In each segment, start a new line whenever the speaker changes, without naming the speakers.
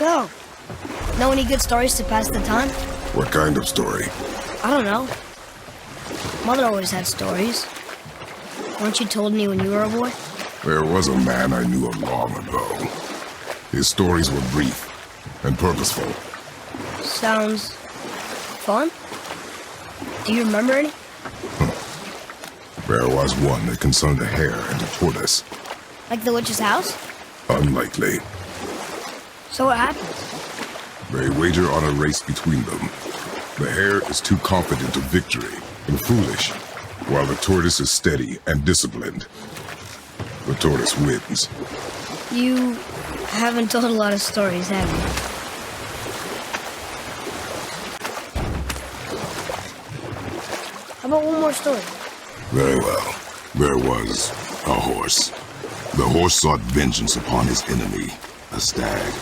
So, know any good stories to pass the time?
What kind of story?
I don't know. Mother always had stories. Weren't you told any when you were a boy?
There was a man I knew of long ago. His stories were brief and purposeful.
Sounds fun. Do you remember any?
There was one that concerned a hare and a tortoise.
Like the witch's house?
Unlikely.
So what happens?
They wager on a race between them. The hare is too confident of victory and foolish, while the tortoise is steady and disciplined. The tortoise wins.
You haven't told a lot of stories, have you? How about one more story?
Very well. There was a horse. The horse sought vengeance upon his enemy, a stag.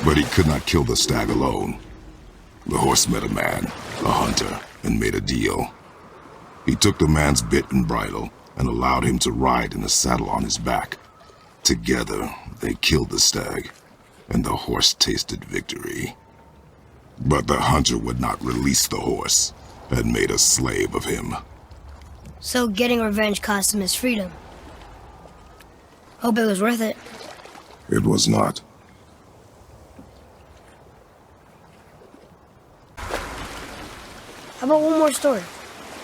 But he could not kill the stag alone. The horse met a man, a hunter, and made a deal. He took the man's bit and bridle and allowed him to ride in a saddle on his back. Together, they killed the stag, and the horse tasted victory. But the hunter would not release the horse and made a slave of him.
So getting revenge cost him his freedom. Hope it was worth it.
It was not.
How about one more story?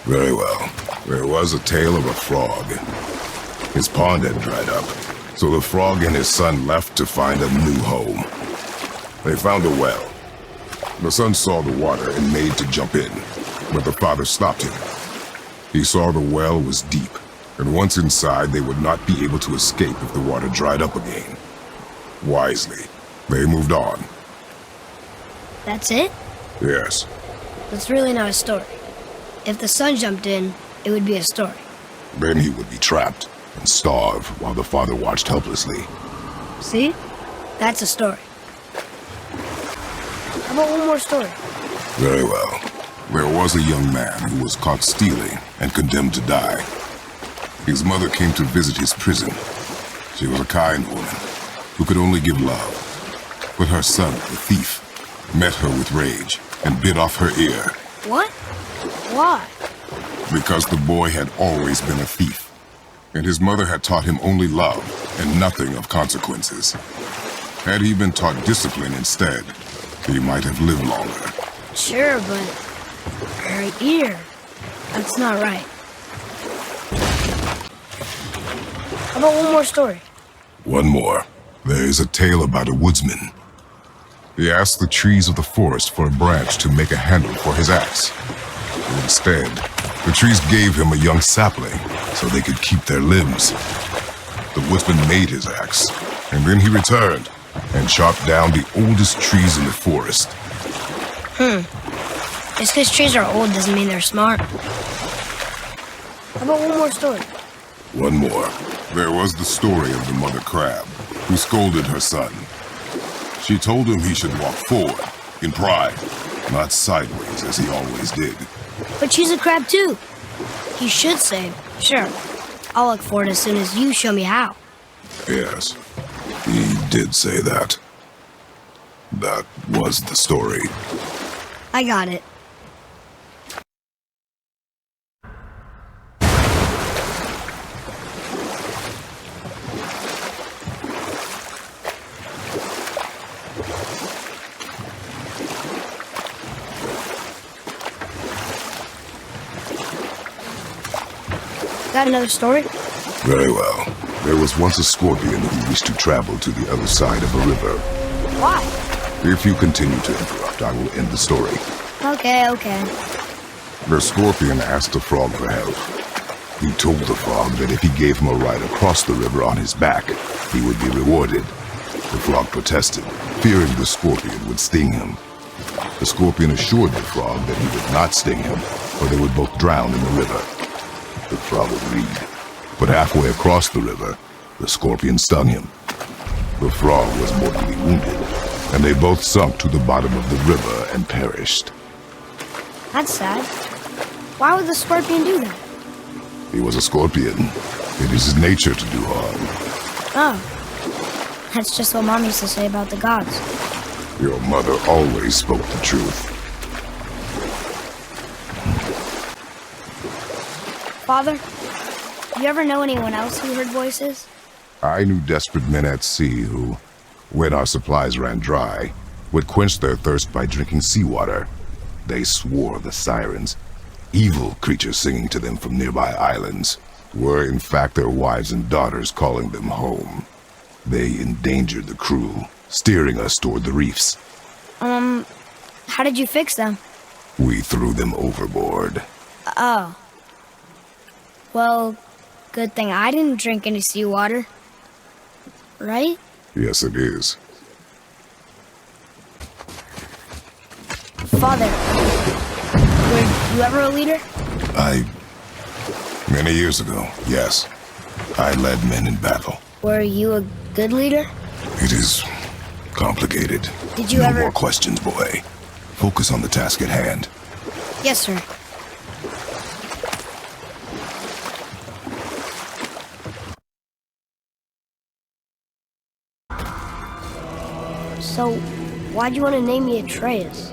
Very well. There was a tale of a frog. His pond had dried up, so the frog and his son left to find a new home. They found a well. The son saw the water and made to jump in, but the father stopped him. He saw the well was deep, and once inside they would not be able to escape if the water dried up again. Wisely, they moved on.
That's it?
Yes.
That's really not a story. If the son jumped in, it would be a story.
Then he would be trapped and starve while the father watched helplessly.
See? That's a story. How about one more story?
Very well. There was a young man who was caught stealing and condemned to die. His mother came to visit his prison. She was a kind woman who could only give love. But her son, the thief, met her with rage and bit off her ear.
What? Why?
Because the boy had always been a thief, and his mother had taught him only love and nothing of consequences. Had he been taught discipline instead, he might have lived longer.
Sure, but her ear, that's not right. How about one more story?
One more. There is a tale about a woodsman. He asked the trees of the forest for a branch to make a handle for his axe. But instead, the trees gave him a young sapling so they could keep their limbs. The woodsman made his axe, and then he returned and chopped down the oldest trees in the forest.
Just because trees are old doesn't mean they're smart. How about one more story?
One more. There was the story of the mother crab, who scolded her son. She told him he should walk forward, in pride, not sideways as he always did.
But she's a crab too. He should say, sure, I'll look forward as soon as you show me how.
Yes, he did say that. That was the story.
I got it. Got another story?
Very well. There was once a scorpion who wished to travel to the other side of a river.
Why?
If you continue to interrupt, I will end the story.
Okay.
The scorpion asked the frog for help. He told the frog that if he gave him a ride across the river on his back, he would be rewarded. The frog protested, fearing the scorpion would sting him. The scorpion assured the frog that he would not sting him, or they would both drown in the river. The frog agreed, but halfway across the river, the scorpion stung him. The frog was mortally wounded, and they both sunk to the bottom of the river and perished.
That's sad. Why would the scorpion do that?
He was a scorpion. It is his nature to do harm.
Oh. That's just what Mom used to say about the gods.
Your mother always spoke the truth.
Father, you ever know anyone else who heard voices?
I knew desperate men at sea who, when our supplies ran dry, would quench their thirst by drinking seawater. They swore the sirens, evil creatures singing to them from nearby islands, were in fact their wives and daughters calling them home. They endangered the crew, steering us toward the reefs.
How did you fix them?
We threw them overboard.
Oh. Well, good thing I didn't drink any seawater. Right?
Yes, it is.
Father, were you ever a leader?
Many years ago, yes. I led men in battle.
Were you a good leader?
It is complicated.
Did you
no
ever...
more questions, boy. Focus on the task at hand.
Yes, sir. So, why'd you want to name me Atreus?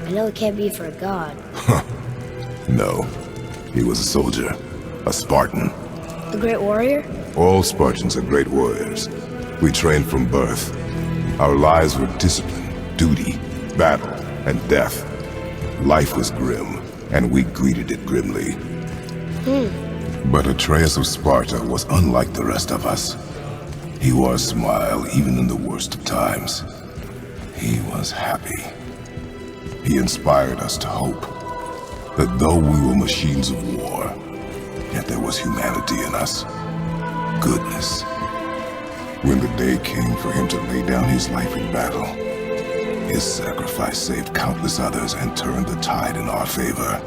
I know it can't be for a god.
No. He was a soldier. A Spartan.
A great warrior?
All Spartans are great warriors. We trained from birth. Our lives were discipline, duty, battle, and death. Life was grim, and we greeted it grimly. But Atreus of Sparta was unlike the rest of us. He wore a smile even in the worst of times. He was happy. He inspired us to hope that though we were machines of war, yet there was humanity in us. Goodness. When the day came for him to lay down his life in battle, his sacrifice saved countless others and turned the tide in our favor.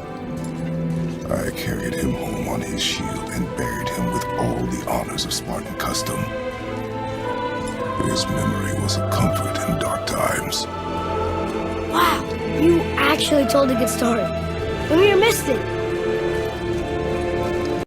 I carried him home on his shield and buried him with all the honors of Spartan custom. His memory was a comfort in dark times.
Wow, you actually told a good story. We missed it.